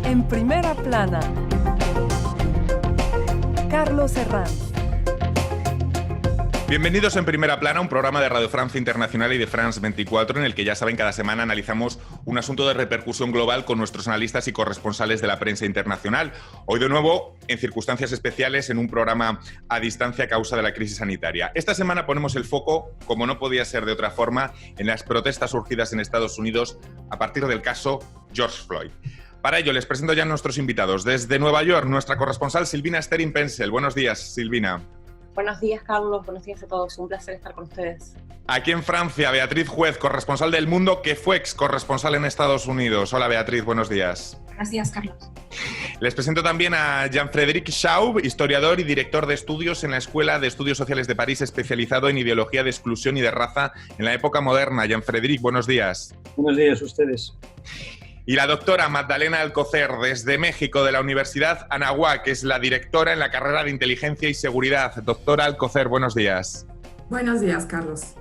En primera plana, Carlos Herranz. Bienvenidos en Primera Plana, un programa de Radio Francia Internacional y de France 24, en el que, ya saben, cada semana analizamos un asunto de repercusión global con nuestros analistas y corresponsales de la prensa internacional. Hoy, de nuevo, en circunstancias especiales, en un programa a distancia a causa de la crisis sanitaria. Esta semana ponemos el foco, como no podía ser de otra forma, en las protestas surgidas en Estados Unidos a partir del caso George Floyd. Para ello, les presento ya a nuestros invitados. Desde Nueva York, nuestra corresponsal Silvina Sterin-Pensel. Buenos días, Silvina. Buenos días, Carlos. Buenos días a todos. Un placer estar con ustedes. Aquí en Francia, Beatriz Juez, corresponsal del Mundo, que fue ex corresponsal en Estados Unidos. Hola, Beatriz, buenos días. Buenos días, Carlos. Les presento también a Jean-Frédéric Chaub, historiador y director de estudios en la Escuela de Estudios Sociales de París, especializado en ideología de exclusión y de raza en la época moderna. Jean-Frédéric, buenos días. Buenos días a ustedes. Y la doctora Magdalena Alcocer, desde México, de la Universidad Anáhuac, que es la directora en la carrera de Inteligencia y Seguridad. Doctora Alcocer, buenos días. Buenos días, Carlos.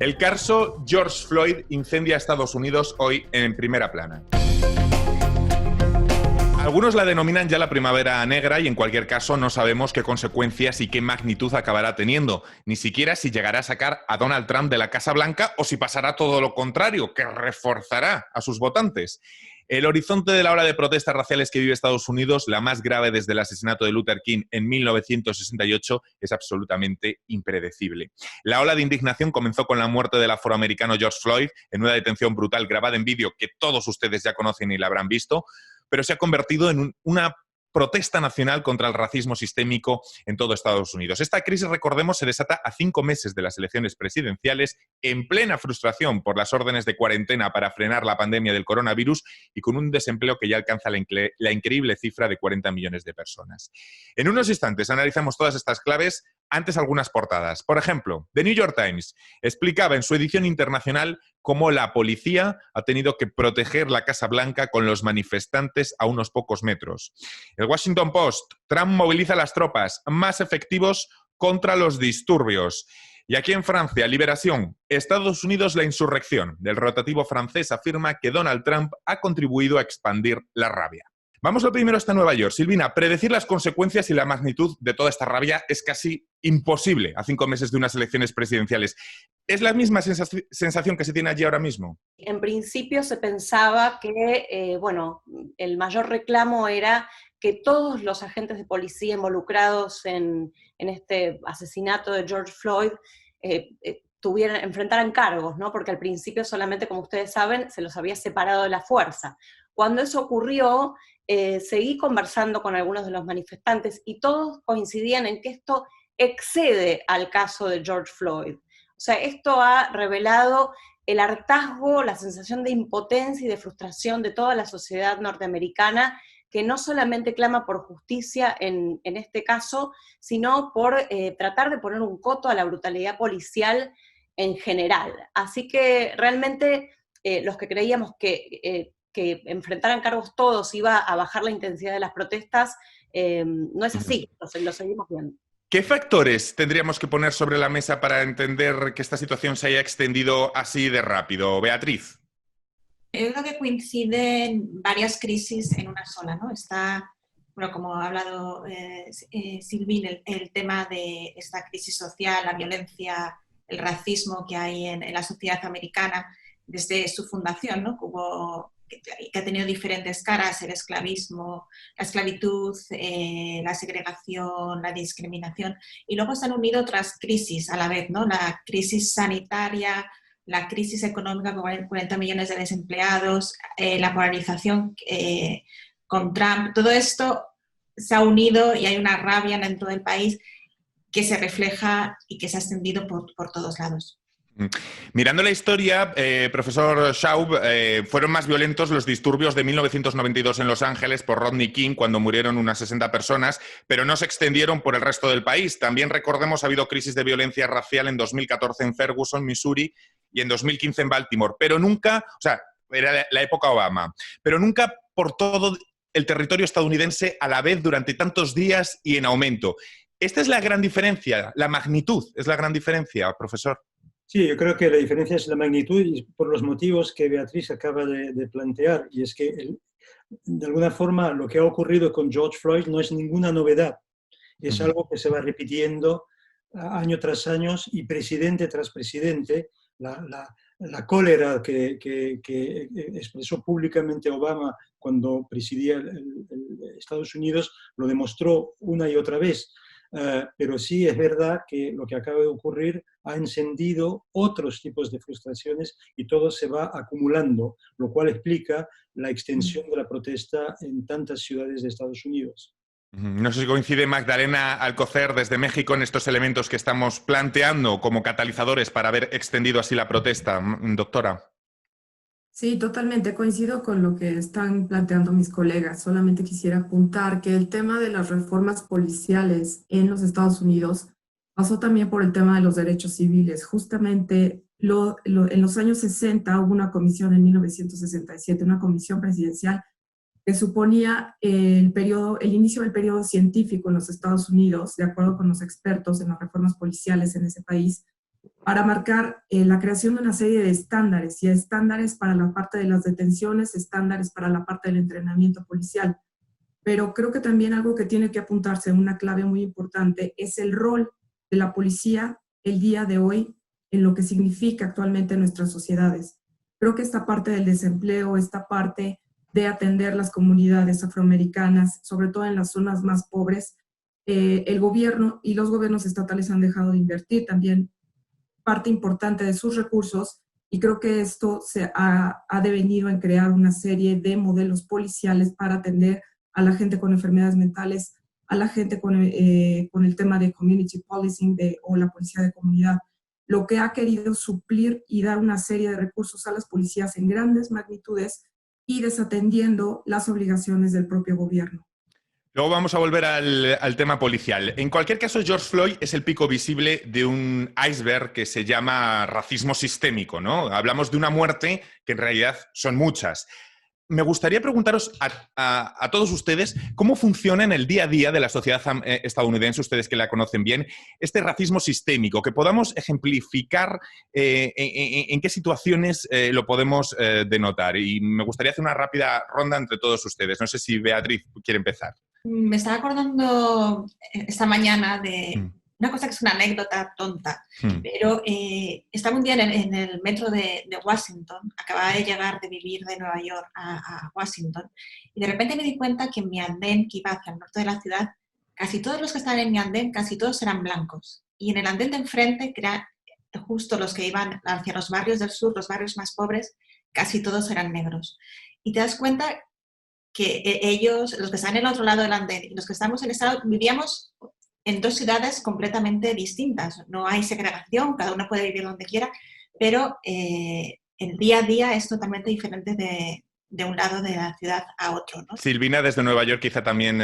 El caso George Floyd incendia Estados Unidos hoy en Primera Plana. Algunos la denominan ya la primavera negra y en cualquier caso no sabemos qué consecuencias y qué magnitud acabará teniendo, ni siquiera si llegará a sacar a Donald Trump de la Casa Blanca o si pasará todo lo contrario, que reforzará a sus votantes. El horizonte de la ola de protestas raciales que vive Estados Unidos, la más grave desde el asesinato de Luther King en 1968, es absolutamente impredecible. La ola de indignación comenzó con la muerte del afroamericano George Floyd en una detención brutal grabada en vídeo que todos ustedes ya conocen y la habrán visto, pero se ha convertido en una protesta nacional contra el racismo sistémico en todo Estados Unidos. Esta crisis, recordemos, se desata a 5 meses de las elecciones presidenciales, en plena frustración por las órdenes de cuarentena para frenar la pandemia del coronavirus y con un desempleo que ya alcanza la increíble cifra de 40 millones de personas. En unos instantes analizamos todas estas claves, antes algunas portadas. Por ejemplo, The New York Times explicaba en su edición internacional cómo la policía ha tenido que proteger la Casa Blanca con los manifestantes a unos pocos metros. El Washington Post, Trump moviliza las tropas más efectivos contra los disturbios. Y aquí en Francia, Liberación, Estados Unidos, la insurrección. Del rotativo francés afirma que Donald Trump ha contribuido a expandir la rabia. Vamos lo primero hasta Nueva York. Silvina, predecir las consecuencias y la magnitud de toda esta rabia es casi imposible a 5 meses de unas elecciones presidenciales. ¿Es la misma sensación que se tiene allí ahora mismo? En principio se pensaba que, el mayor reclamo era que todos los agentes de policía involucrados en este asesinato de George Floyd enfrentaran cargos, ¿no? Porque al principio solamente, como ustedes saben, se los había separado de la fuerza. Cuando eso ocurrió, seguí conversando con algunos de los manifestantes y todos coincidían en que esto excede al caso de George Floyd. O sea, esto ha revelado el hartazgo, la sensación de impotencia y de frustración de toda la sociedad norteamericana, que no solamente clama por justicia en este caso, sino por tratar de poner un coto a la brutalidad policial en general. Así que realmente los que creíamos que enfrentaran cargos todos iba a bajar la intensidad de las protestas, no es así, lo seguimos viendo. ¿Qué factores tendríamos que poner sobre la mesa para entender que esta situación se haya extendido así de rápido? Beatriz. Yo creo que coinciden varias crisis en una sola, ¿no? Está, como ha hablado Silvín, el tema de esta crisis social, la violencia, el racismo que hay en la sociedad americana desde su fundación, ¿no? Que ha tenido diferentes caras: el esclavismo, la esclavitud, la segregación, la discriminación, y luego se han unido otras crisis a la vez, ¿no? La crisis sanitaria, la crisis económica con 40 millones de desempleados, la polarización con Trump. Todo esto se ha unido y hay una rabia en todo el país que se refleja y que se ha extendido por todos lados. Mirando la historia, profesor Chaub, fueron más violentos los disturbios de 1992 en Los Ángeles por Rodney King, cuando murieron unas 60 personas, pero no se extendieron por el resto del país. También, recordemos, ha habido crisis de violencia racial en 2014 en Ferguson, Missouri, y en 2015 en Baltimore, pero nunca, o sea, era la época Obama, pero nunca por todo el territorio estadounidense a la vez durante tantos días y en aumento. Esta es la gran diferencia, la magnitud es la gran diferencia, profesor. Sí, yo creo que la diferencia es la magnitud y por los motivos que Beatriz acaba de plantear. Y es que, de alguna forma, lo que ha ocurrido con George Floyd no es ninguna novedad. Es algo que se va repitiendo año tras año y presidente tras presidente. La cólera que expresó públicamente Obama cuando presidía Estados Unidos lo demostró una y otra vez. Pero sí es verdad que lo que acaba de ocurrir ha encendido otros tipos de frustraciones y todo se va acumulando, lo cual explica la extensión de la protesta en tantas ciudades de Estados Unidos. No sé si coincide Magdalena Alcocer desde México en estos elementos que estamos planteando como catalizadores para haber extendido así la protesta, doctora. Sí, totalmente coincido con lo que están planteando mis colegas. Solamente quisiera apuntar que el tema de las reformas policiales en los Estados Unidos pasó también por el tema de los derechos civiles. Justamente en los años 60 hubo una comisión en 1967, una comisión presidencial que suponía el inicio del periodo científico en los Estados Unidos, de acuerdo con los expertos en las reformas policiales en ese país, para marcar la creación de una serie de estándares, y estándares para la parte de las detenciones, estándares para la parte del entrenamiento policial. Pero creo que también algo que tiene que apuntarse, una clave muy importante, es el rol de la policía el día de hoy en lo que significa actualmente en nuestras sociedades. Creo que esta parte del desempleo, esta parte de atender las comunidades afroamericanas, sobre todo en las zonas más pobres, el gobierno y los gobiernos estatales han dejado de invertir también parte importante de sus recursos, y creo que esto se ha devenido en crear una serie de modelos policiales para atender a la gente con enfermedades mentales, a la gente con el tema de community policing o la policía de comunidad, lo que ha querido suplir y dar una serie de recursos a las policías en grandes magnitudes y desatendiendo las obligaciones del propio gobierno. Luego vamos a volver al tema policial. En cualquier caso, George Floyd es el pico visible de un iceberg que se llama racismo sistémico, ¿no? Hablamos de una muerte que en realidad son muchas. Me gustaría preguntaros a todos ustedes cómo funciona en el día a día de la sociedad estadounidense, ustedes que la conocen bien, este racismo sistémico, que podamos ejemplificar en qué situaciones lo podemos denotar. Y me gustaría hacer una rápida ronda entre todos ustedes. No sé si Beatriz quiere empezar. Me estaba acordando esta mañana de una cosa que es una anécdota tonta, pero estaba un día en el metro de Washington, acababa de llegar de vivir de Nueva York a Washington, y de repente me di cuenta que en mi andén que iba hacia el norte de la ciudad, casi todos los que estaban en mi andén, casi todos eran blancos. Y en el andén de enfrente, que eran justo los que iban hacia los barrios del sur, los barrios más pobres, casi todos eran negros. Y te das cuenta que ellos, los que están en el otro lado del andén y los que estamos en el estado, vivíamos en dos ciudades completamente distintas. No hay segregación, cada uno puede vivir donde quiera, pero el día a día es totalmente diferente de un lado de la ciudad a otro, ¿no? Silvina, desde Nueva York, quizá también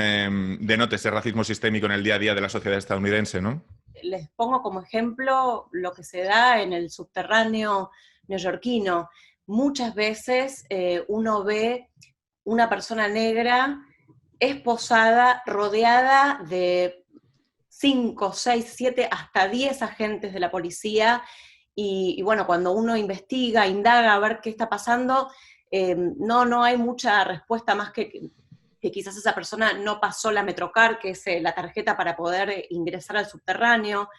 denote ese racismo sistémico en el día a día de la sociedad estadounidense, ¿no? Les pongo como ejemplo lo que se da en el subterráneo neoyorquino. Muchas veces uno ve una persona negra esposada, rodeada de 5, 6, 7, hasta 10 agentes de la policía, y bueno, cuando uno investiga, indaga a ver qué está pasando, no hay mucha respuesta más que quizás esa persona no pasó la Metrocar, que es la tarjeta para poder ingresar al subterráneo,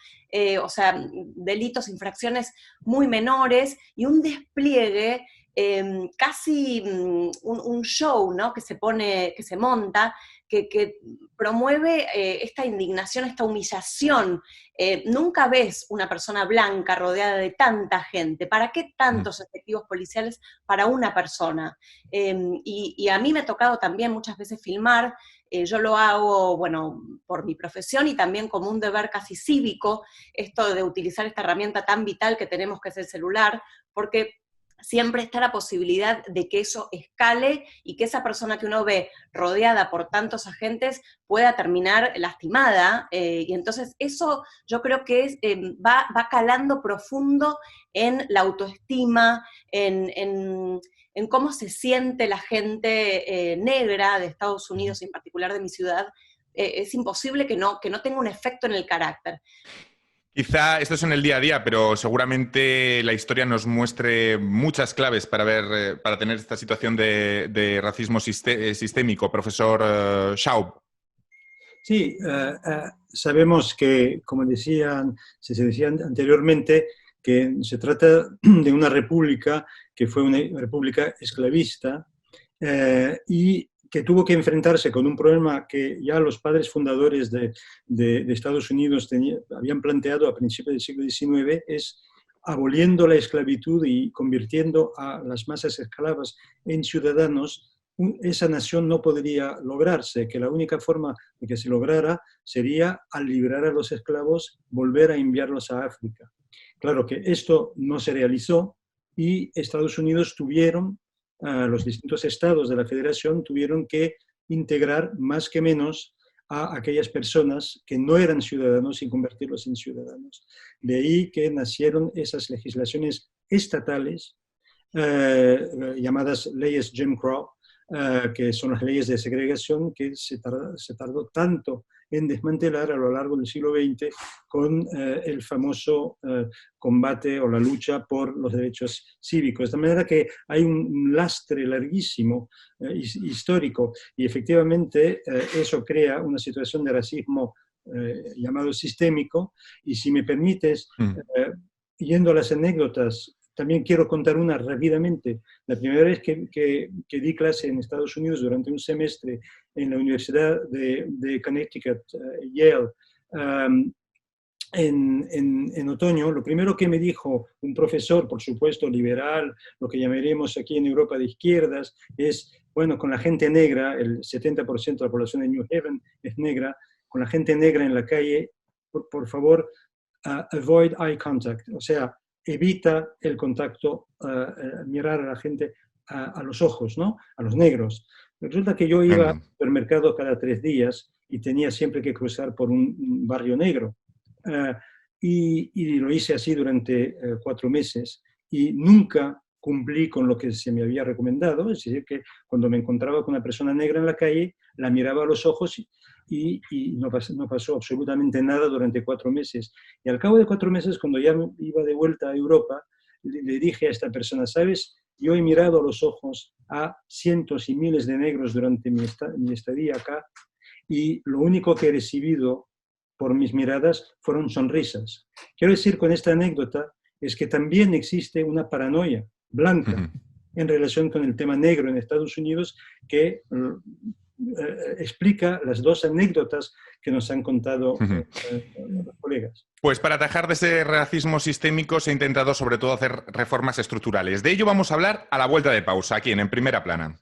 o sea, delitos, infracciones muy menores, y un despliegue casi un show, ¿no? que se monta, que promueve esta indignación, esta humillación. Nunca ves una persona blanca rodeada de tanta gente. ¿Para qué tantos efectivos policiales para una persona? Y a mí me ha tocado también muchas veces filmar. Yo lo hago, bueno, por mi profesión y también como un deber casi cívico, esto de utilizar esta herramienta tan vital que tenemos, que es el celular, porque siempre está la posibilidad de que eso escale y que esa persona que uno ve rodeada por tantos agentes pueda terminar lastimada, y entonces eso yo creo que va calando profundo en la autoestima, en cómo se siente la gente negra de Estados Unidos, en particular de mi ciudad. Es imposible que no tenga un efecto en el carácter. Quizá esto es en el día a día, pero seguramente la historia nos muestre muchas claves para ver, para tener esta situación de racismo sistémico. Profesor Schaub. Sí, sabemos que, como se decía anteriormente, que se trata de una república que fue una república esclavista y que tuvo que enfrentarse con un problema que ya los padres fundadores de Estados Unidos habían planteado a principios del siglo XIX, es aboliendo la esclavitud y convirtiendo a las masas esclavas en ciudadanos. Esa nación no podría lograrse, que la única forma de que se lograra sería al liberar a los esclavos, volver a enviarlos a África. Claro que esto no se realizó y Estados Unidos los distintos estados de la federación tuvieron que integrar más que menos a aquellas personas que no eran ciudadanos y convertirlos en ciudadanos. De ahí que nacieron esas legislaciones estatales llamadas leyes Jim Crow, que son las leyes de segregación que se tardó tanto en desmantelar a lo largo del siglo XX con el famoso combate o la lucha por los derechos cívicos. De manera que hay un lastre larguísimo histórico y efectivamente eso crea una situación de racismo llamado sistémico. Y si me permites, yendo a las anécdotas, también quiero contar una rápidamente. La primera vez que di clase en Estados Unidos durante un semestre en la Universidad de Connecticut, Yale, en otoño, lo primero que me dijo un profesor, por supuesto liberal, lo que llamaríamos aquí en Europa de izquierdas, es, bueno, con la gente negra, el 70% de la población de New Haven es negra, con la gente negra en la calle, por favor, avoid eye contact, o sea, evita el contacto, mirar a la gente a los ojos, ¿no? A los negros. Resulta que yo iba al supermercado cada 3 días y tenía siempre que cruzar por un barrio negro. Y lo hice así durante 4 meses y nunca cumplí con lo que se me había recomendado, es decir, que cuando me encontraba con una persona negra en la calle, la miraba a los ojos y no pasó absolutamente nada durante 4 meses. Y al cabo de 4 meses, cuando ya iba de vuelta a Europa, le dije a esta persona, ¿sabes? Yo he mirado a los ojos a cientos y miles de negros durante mi estadía acá y lo único que he recibido por mis miradas fueron sonrisas. Quiero decir con esta anécdota es que también existe una paranoia blanca en relación con el tema negro en Estados Unidos que explica las 2 anécdotas que nos han contado los colegas. Pues para atajar de ese racismo sistémico se ha intentado sobre todo hacer reformas estructurales. De ello vamos a hablar a la vuelta de pausa, aquí en Primera Plana.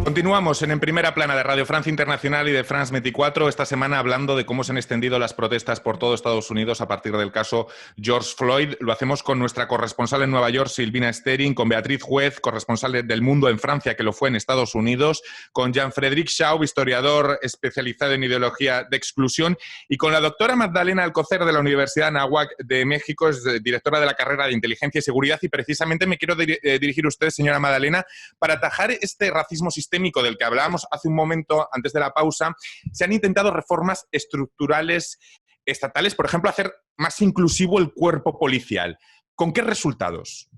Continuamos en Primera Plana de Radio Francia Internacional y de France 24, esta semana hablando de cómo se han extendido las protestas por todo Estados Unidos a partir del caso George Floyd. Lo hacemos con nuestra corresponsal en Nueva York, Silvina Stering, con Beatriz Juez, corresponsal del Mundo en Francia, que lo fue en Estados Unidos, con Jean-Frédéric Schaub, historiador especializado en ideología de exclusión, y con la doctora Magdalena Alcocer de la Universidad Anáhuac de México, es directora de la carrera de Inteligencia y Seguridad, y precisamente me quiero dirigir a usted, señora Magdalena, para atajar este racismo sistémico del que hablábamos hace un momento antes de la pausa. Se han intentado reformas estructurales estatales, por ejemplo, hacer más inclusivo el cuerpo policial. ¿Con qué resultados?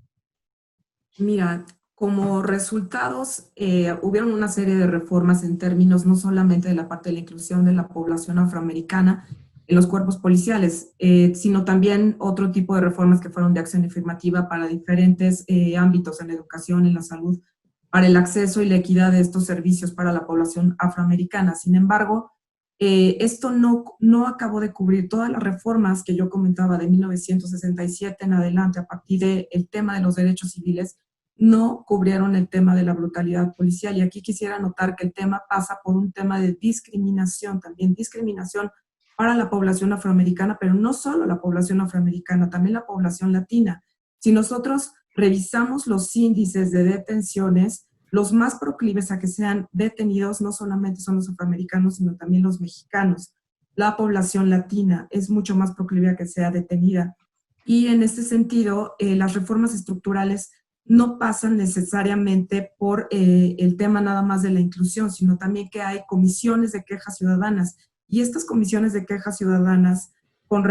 Mira, como resultados hubieron una serie de reformas en términos no solamente de la parte de la inclusión de la población afroamericana en los cuerpos policiales, sino también otro tipo de reformas que fueron de acción afirmativa para diferentes ámbitos en la educación, en la salud, para el acceso y la equidad de estos servicios para la población afroamericana. Sin embargo, esto no acabó de cubrir todas las reformas que yo comentaba de 1967 en adelante, a partir del tema de los derechos civiles, no cubrieron el tema de la brutalidad policial. Y aquí quisiera notar que el tema pasa por un tema de discriminación, también discriminación para la población afroamericana, pero no solo la población afroamericana, también la población latina. Si nosotros revisamos los índices de detenciones, los más proclives a que sean detenidos no solamente son los afroamericanos, sino también los mexicanos. La población latina es mucho más proclive a que sea detenida. Y en este sentido, las reformas estructurales no pasan necesariamente por el tema nada más de la inclusión, sino también que hay comisiones de quejas ciudadanas. Y estas comisiones de quejas ciudadanas con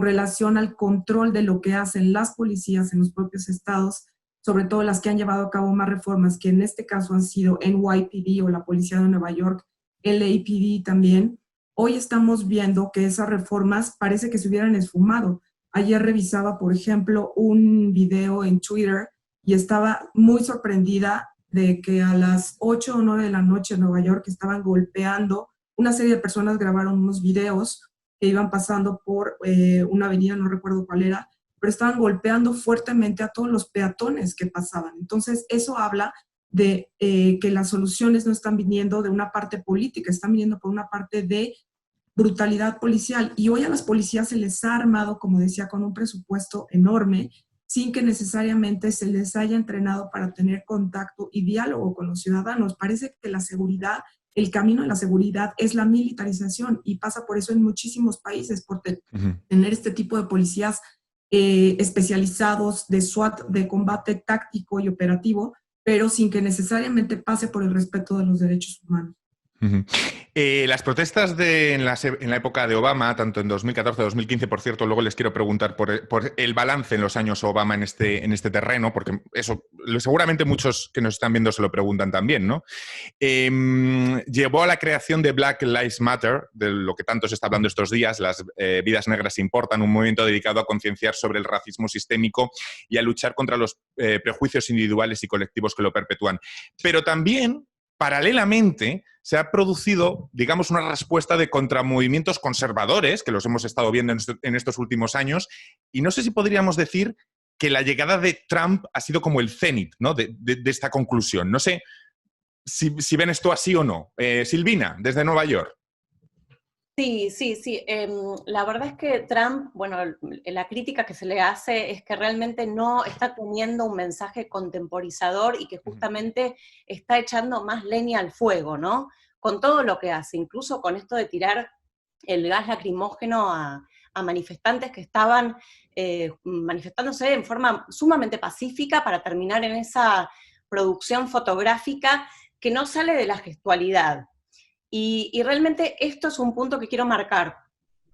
relación al control de lo que hacen las policías en los propios estados, sobre todo las que han llevado a cabo más reformas, que en este caso han sido NYPD o la Policía de Nueva York, LAPD también, hoy estamos viendo que esas reformas parece que se hubieran esfumado. Ayer revisaba, por ejemplo, un video en Twitter y estaba muy sorprendida de que a las 8 o 9 de la noche en Nueva York estaban golpeando, una serie de personas grabaron unos videos que iban pasando por una avenida, no recuerdo cuál era, pero estaban golpeando fuertemente a todos los peatones que pasaban. Entonces, eso habla de que las soluciones no están viniendo de una parte política, están viniendo por una parte de brutalidad policial. Y hoy a las policías se les ha armado, como decía, con un presupuesto enorme, sin que necesariamente se les haya entrenado para tener contacto y diálogo con los ciudadanos. Parece que la seguridad, el camino de la seguridad es la militarización y pasa por eso en muchísimos países, por tener este tipo de policías especializados de SWAT, de combate táctico y operativo, pero sin que necesariamente pase por el respeto de los derechos humanos. Las protestas en la época de Obama, tanto en 2014-2015, por cierto, luego les quiero preguntar por el balance en los años Obama en este terreno, porque eso seguramente muchos que nos están viendo se lo preguntan también, ¿no? Llevó a la creación de Black Lives Matter, de lo que tanto se está hablando estos días, las vidas negras importan, un movimiento dedicado a concienciar sobre el racismo sistémico y a luchar contra los prejuicios individuales y colectivos que lo perpetúan. Pero también, paralelamente, se ha producido, digamos, una respuesta de contramovimientos conservadores, que los hemos estado viendo en estos últimos años, y no sé si podríamos decir que la llegada de Trump ha sido como el cenit, ¿no?, de esta conclusión. No sé si ven esto así o no. Silvina, desde Nueva York. Sí. La verdad es que Trump, bueno, la crítica que se le hace es que realmente no está teniendo un mensaje contemporizador y que justamente está echando más leña al fuego, ¿no? Con todo lo que hace, incluso con esto de tirar el gas lacrimógeno a manifestantes que estaban manifestándose en forma sumamente pacífica para terminar en esa producción fotográfica que no sale de la gestualidad. Y realmente esto es un punto que quiero marcar.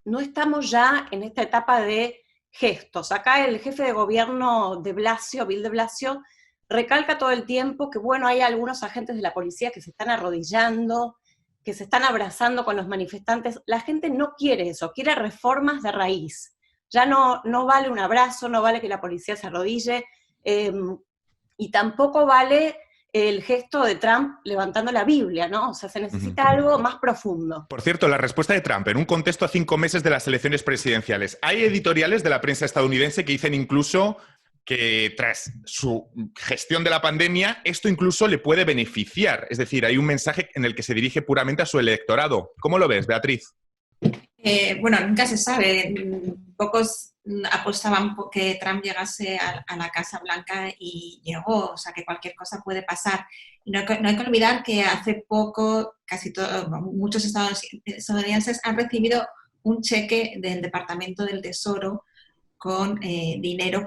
No estamos ya en esta etapa de gestos. Acá el jefe de gobierno de Blasio, Bill de Blasio, recalca todo el tiempo que, bueno, hay algunos agentes de la policía que se están arrodillando, que se están abrazando con los manifestantes. La gente no quiere eso, quiere reformas de raíz. Ya no vale un abrazo, no vale que la policía se arrodille, y tampoco vale el gesto de Trump levantando la Biblia, ¿no? O sea, se necesita algo más profundo. Por cierto, la respuesta de Trump, en un contexto a 5 meses de las elecciones presidenciales. Hay editoriales de la prensa estadounidense que dicen incluso que tras su gestión de la pandemia, esto incluso le puede beneficiar. Es decir, hay un mensaje en el que se dirige puramente a su electorado. ¿Cómo lo ves, Beatriz? Bueno, nunca se sabe. Pocos apostaban que Trump llegase a la Casa Blanca y llegó, o sea que cualquier cosa puede pasar. Y no hay que olvidar que hace poco muchos estadounidenses han recibido un cheque del Departamento del Tesoro con dinero,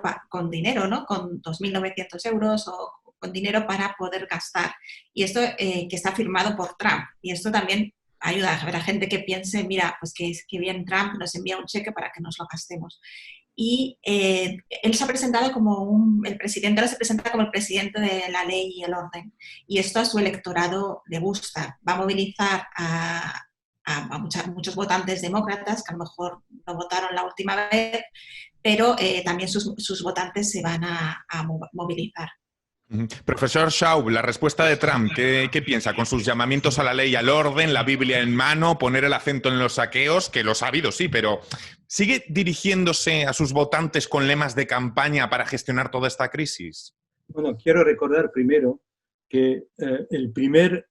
¿no? Con 2.900 euros o con dinero para poder gastar. Y esto que está firmado por Trump. Y esto también ayuda a la gente que piense, mira, pues que bien Trump nos envía un cheque para que nos lo gastemos. Y él se ha presentado como el presidente ahora se presenta como el presidente de la ley y el orden. Y esto a su electorado le gusta. Va a movilizar a muchos votantes demócratas que a lo mejor no votaron la última vez, pero también sus votantes se van a movilizar. Profesor Schaub, la respuesta de Trump, ¿qué piensa? Con sus llamamientos a la ley y al orden, la Biblia en mano, poner el acento en los saqueos, que los ha habido, sí, pero ¿sigue dirigiéndose a sus votantes con lemas de campaña para gestionar toda esta crisis? Bueno, quiero recordar primero que el primer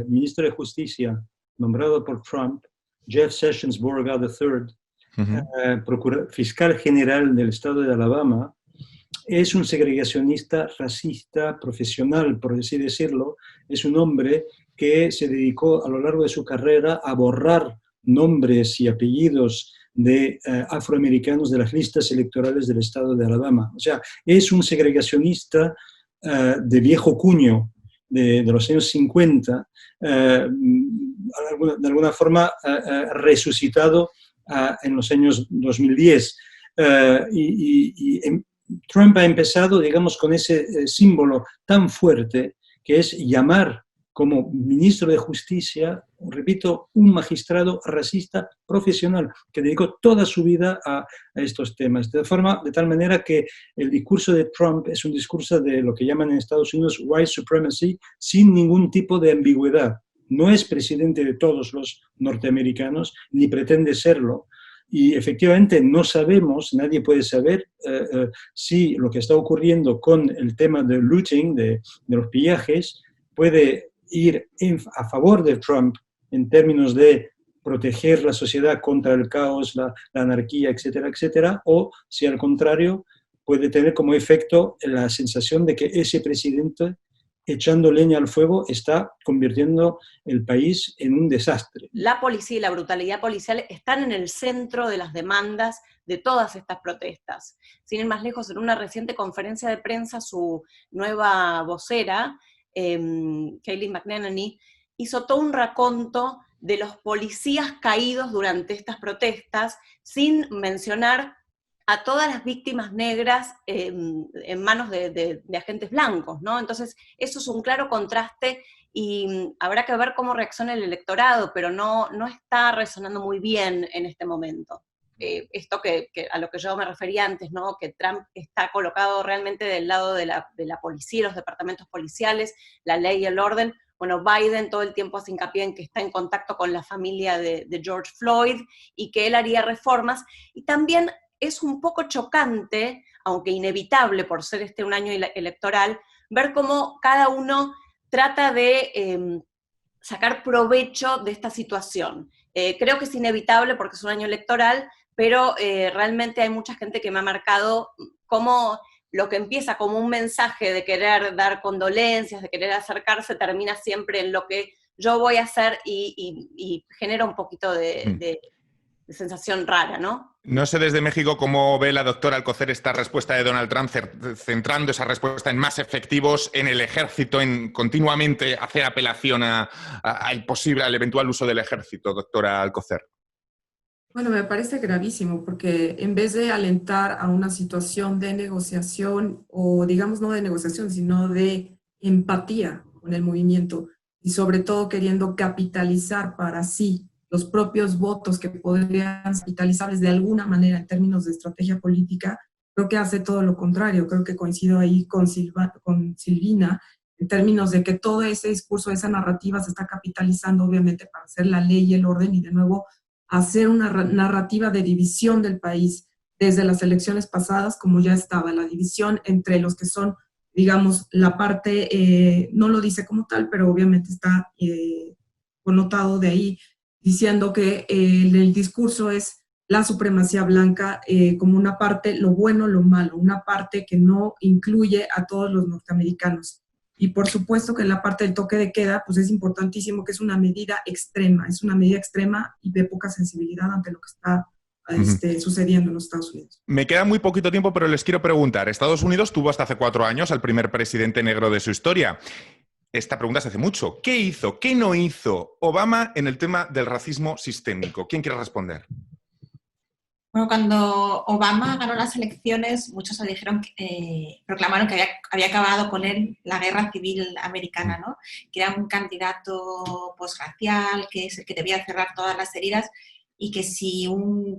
ministro de Justicia nombrado por Trump, Jeff Sessions Beauregard III, fiscal general del estado de Alabama, es un segregacionista racista profesional, por así decirlo. Es un hombre que se dedicó a lo largo de su carrera a borrar nombres y apellidos de afroamericanos de las listas electorales del estado de Alabama. O sea, es un segregacionista de viejo cuño, de los años 50, de alguna forma resucitado en los años 2010. Trump ha empezado, digamos, con ese símbolo tan fuerte que es llamar como ministro de Justicia, repito, un magistrado racista profesional que dedicó toda su vida a estos temas. De tal manera que el discurso de Trump es un discurso de lo que llaman en Estados Unidos white supremacy, sin ningún tipo de ambigüedad. No es presidente de todos los norteamericanos, ni pretende serlo. Y efectivamente no sabemos, nadie puede saber si lo que está ocurriendo con el tema del looting, de los pillajes, puede ir a favor de Trump en términos de proteger la sociedad contra el caos, la anarquía, etcétera, etcétera, o si al contrario puede tener como efecto la sensación de que ese presidente, echando leña al fuego, está convirtiendo el país en un desastre. La policía y la brutalidad policial están en el centro de las demandas de todas estas protestas. Sin ir más lejos, en una reciente conferencia de prensa, su nueva vocera, Kayleigh McEnany, hizo todo un raconto de los policías caídos durante estas protestas, sin mencionar a todas las víctimas negras en manos de agentes blancos, ¿no? Entonces, eso es un claro contraste y habrá que ver cómo reacciona el electorado, pero no está resonando muy bien en este momento. Esto que a lo que yo me refería antes, ¿no? Que Trump está colocado realmente del lado de la policía, los departamentos policiales, la ley y el orden. Bueno, Biden todo el tiempo hace hincapié en que está en contacto con la familia de George Floyd y que él haría reformas. Y también es un poco chocante, aunque inevitable por ser un año electoral, ver cómo cada uno trata de sacar provecho de esta situación. Creo que es inevitable porque es un año electoral, pero realmente hay mucha gente que me ha marcado cómo lo que empieza como un mensaje de querer dar condolencias, de querer acercarse, termina siempre en lo que yo voy a hacer y genera un poquito de sensación rara, ¿no? No sé desde México cómo ve la doctora Alcocer esta respuesta de Donald Trump, centrando esa respuesta en más efectivos, en el ejército, en continuamente hacer apelación al eventual uso del ejército, doctora Alcocer. Bueno, me parece gravísimo porque en vez de alentar a una situación de negociación, o digamos no de negociación, sino de empatía con el movimiento y sobre todo queriendo capitalizar para sí los propios votos que podrían ser capitalizables de alguna manera en términos de estrategia política, creo que hace todo lo contrario. Creo que coincido ahí con Silvina en términos de que todo ese discurso, esa narrativa se está capitalizando obviamente para hacer la ley y el orden y de nuevo hacer una narrativa de división del país desde las elecciones pasadas, como ya estaba, la división entre los que son, digamos, la parte, no lo dice como tal, pero obviamente está connotado de ahí, diciendo que el discurso es la supremacía blanca como una parte, lo bueno, lo malo, una parte que no incluye a todos los norteamericanos. Y por supuesto que en la parte del toque de queda, pues es importantísimo que es una medida extrema y de poca sensibilidad ante lo que está sucediendo en los Estados Unidos. Me queda muy poquito tiempo, pero les quiero preguntar. Estados Unidos tuvo hasta hace 4 años al primer presidente negro de su historia. Esta pregunta se hace mucho. ¿Qué hizo, qué no hizo Obama en el tema del racismo sistémico? ¿Quién quiere responder? Bueno, cuando Obama ganó las elecciones, muchos le dijeron, proclamaron que había acabado con él la guerra civil americana, ¿no? Que era un candidato posracial, que es el que debía cerrar todas las heridas y que si un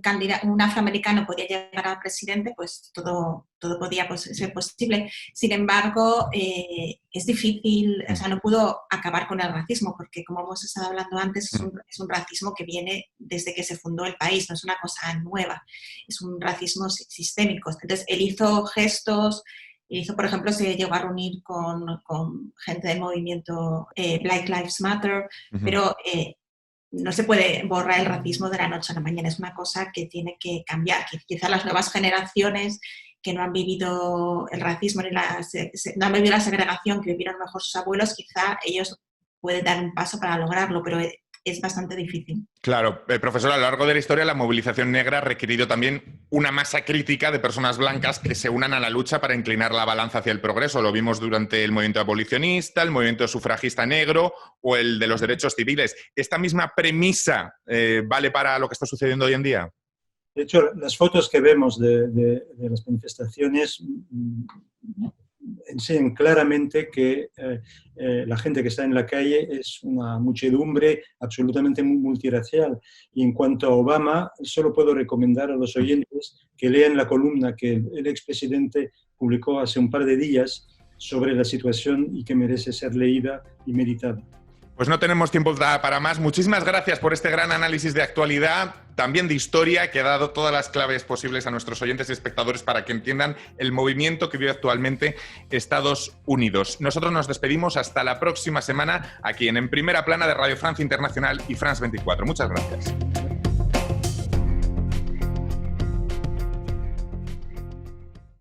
afroamericano podía llegar a presidente, pues todo podía ser posible. Sin embargo, es difícil, o sea, no pudo acabar con el racismo, porque como hemos estado hablando antes, es un racismo que viene desde que se fundó el país, no es una cosa nueva, es un racismo sistémico. Entonces, él hizo gestos, por ejemplo, se llegó a reunir con gente del movimiento Black Lives Matter, pero no se puede borrar el racismo de la noche a la mañana, es una cosa que tiene que cambiar, que quizás las nuevas generaciones que no han vivido el racismo ni no han vivido la segregación que vivieron mejor sus abuelos, quizá ellos pueden dar un paso para lograrlo, pero es bastante difícil. Claro, profesor, a lo largo de la historia la movilización negra ha requerido también una masa crítica de personas blancas que se unan a la lucha para inclinar la balanza hacia el progreso. Lo vimos durante el movimiento abolicionista, el movimiento sufragista negro o el de los derechos civiles. ¿Esta misma premisa vale para lo que está sucediendo hoy en día? De hecho, las fotos que vemos de las manifestaciones enseñan claramente que la gente que está en la calle es una muchedumbre absolutamente multirracial. Y en cuanto a Obama, solo puedo recomendar a los oyentes que lean la columna que el expresidente publicó hace un par de días sobre la situación y que merece ser leída y meditada. Pues no tenemos tiempo para más. Muchísimas gracias por este gran análisis de actualidad, también de historia, que ha dado todas las claves posibles a nuestros oyentes y espectadores para que entiendan el movimiento que vive actualmente Estados Unidos. Nosotros nos despedimos hasta la próxima semana aquí en Primera Plana de Radio Francia Internacional y France 24. Muchas gracias.